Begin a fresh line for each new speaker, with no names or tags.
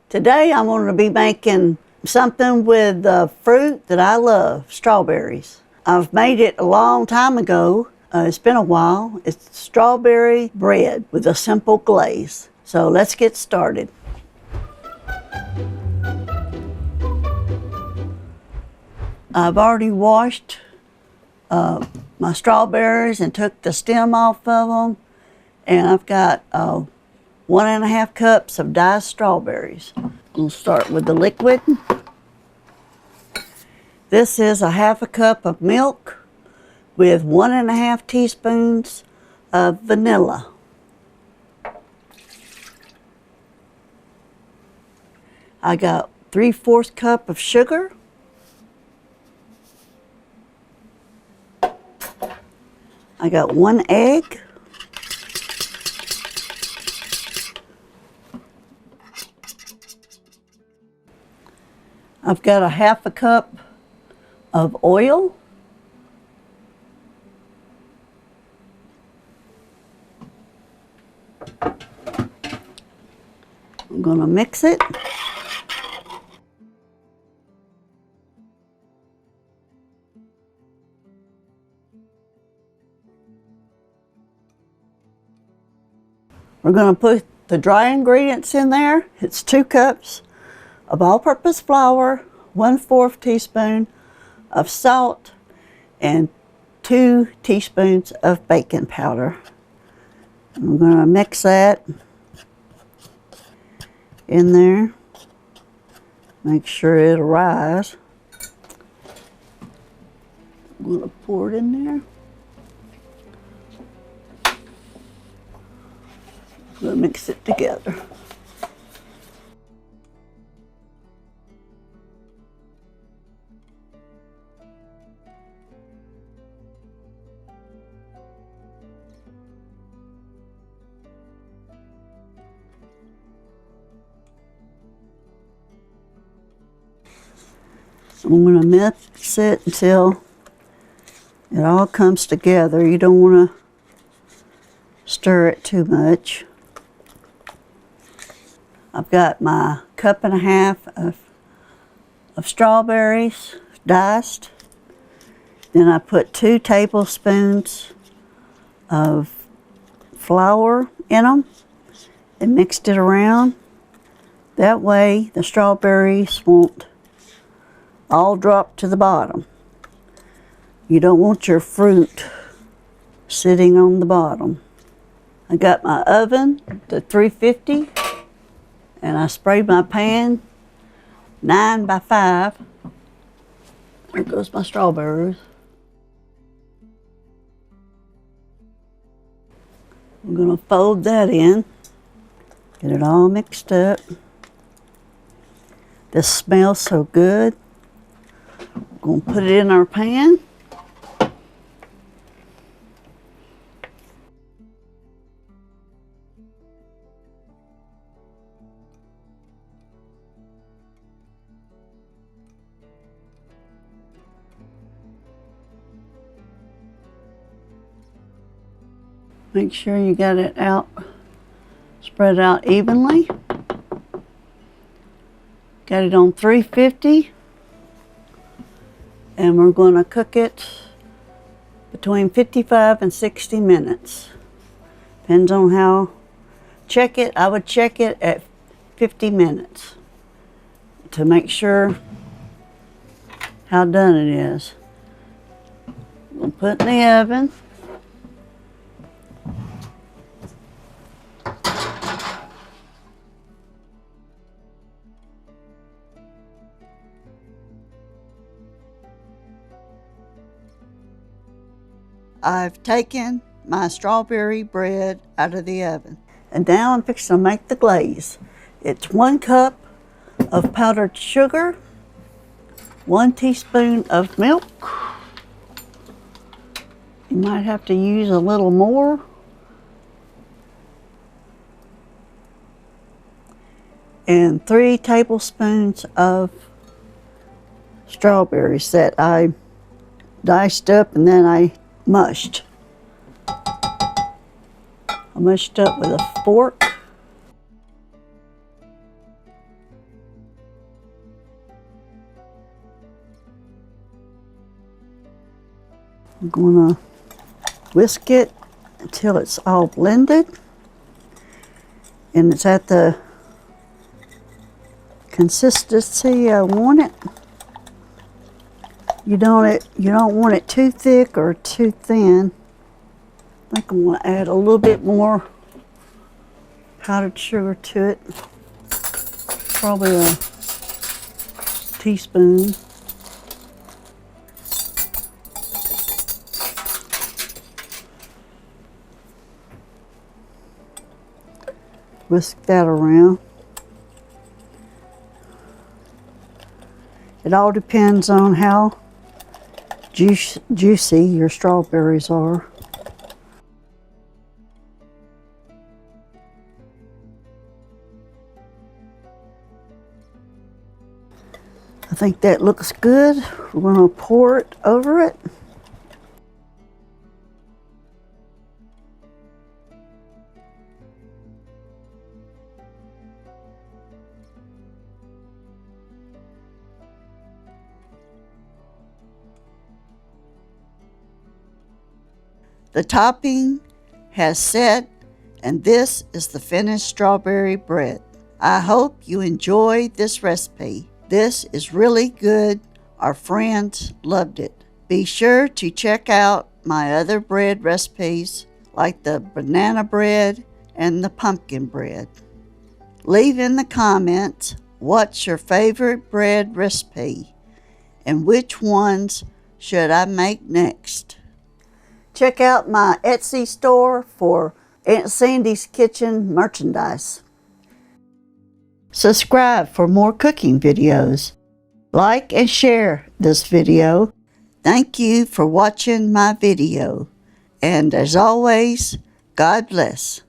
Today I'm going to be making something with the fruit that I love, strawberries. I've made it a long time ago. It's been a while. It's strawberry bread with a simple glaze. So let's get started. I've already washed my strawberries and took the stem off of them. And I've got 1.5 cups of diced strawberries. We'll start with the liquid. This is 1/2 cup of milk with 1.5 teaspoons of vanilla. I got 3/4 cup of sugar. I got 1 egg. I've got 1/2 cup of oil. I'm going to mix it. We're going to put the dry ingredients in there. It's 2 cups of all-purpose flour, 1/4 teaspoon of salt, and 2 teaspoons of baking powder. I'm going to mix that in there. Make sure it'll rise. I'm going to pour it in there. I'm going to mix it together. I'm going to mix it until it all comes together. You don't want to stir it too much. I've got my 1.5 cups of strawberries diced. Then I put 2 tablespoons of flour in them and mixed it around. That way the strawberries won't all drop to the bottom. You don't want your fruit sitting on the bottom. I got my oven to 350 and I sprayed my pan 9 by 5. There goes my strawberries. I'm going to fold that in, get it all mixed up. This smells so good. Going to put it in our pan. Make sure you got it out, spread out evenly. Got it on 350. And we're going to cook it between 55 and 60 minutes. Depends on how, check it. I would check it at 50 minutes to make sure how done it is. We'll put it in the oven. I've taken my strawberry bread out of the oven. And now I'm fixing to make the glaze. It's 1 cup of powdered sugar, 1 teaspoon of milk. You might have to use a little more. And 3 tablespoons of strawberries that I diced up and then I mushed. I mushed up with a fork. I'm going to whisk it until it's all blended and it's at the consistency I want it. You don't want it too thick or too thin. I think I want to add a little bit more powdered sugar to it. Probably a teaspoon. Whisk that around. It all depends on how juicy your strawberries are. I think that looks good. We're going to pour it over it. The topping has set, and this is the finished strawberry bread. I hope you enjoyed this recipe. This is really good. Our friends loved it. Be sure to check out my other bread recipes like the banana bread and the pumpkin bread. Leave in the comments what's your favorite bread recipe and which ones should I make next. Check out my Etsy store for Aunt Sandy's Kitchen merchandise. Subscribe for more cooking videos. Like and share this video. Thank you for watching my video. And as always, God bless.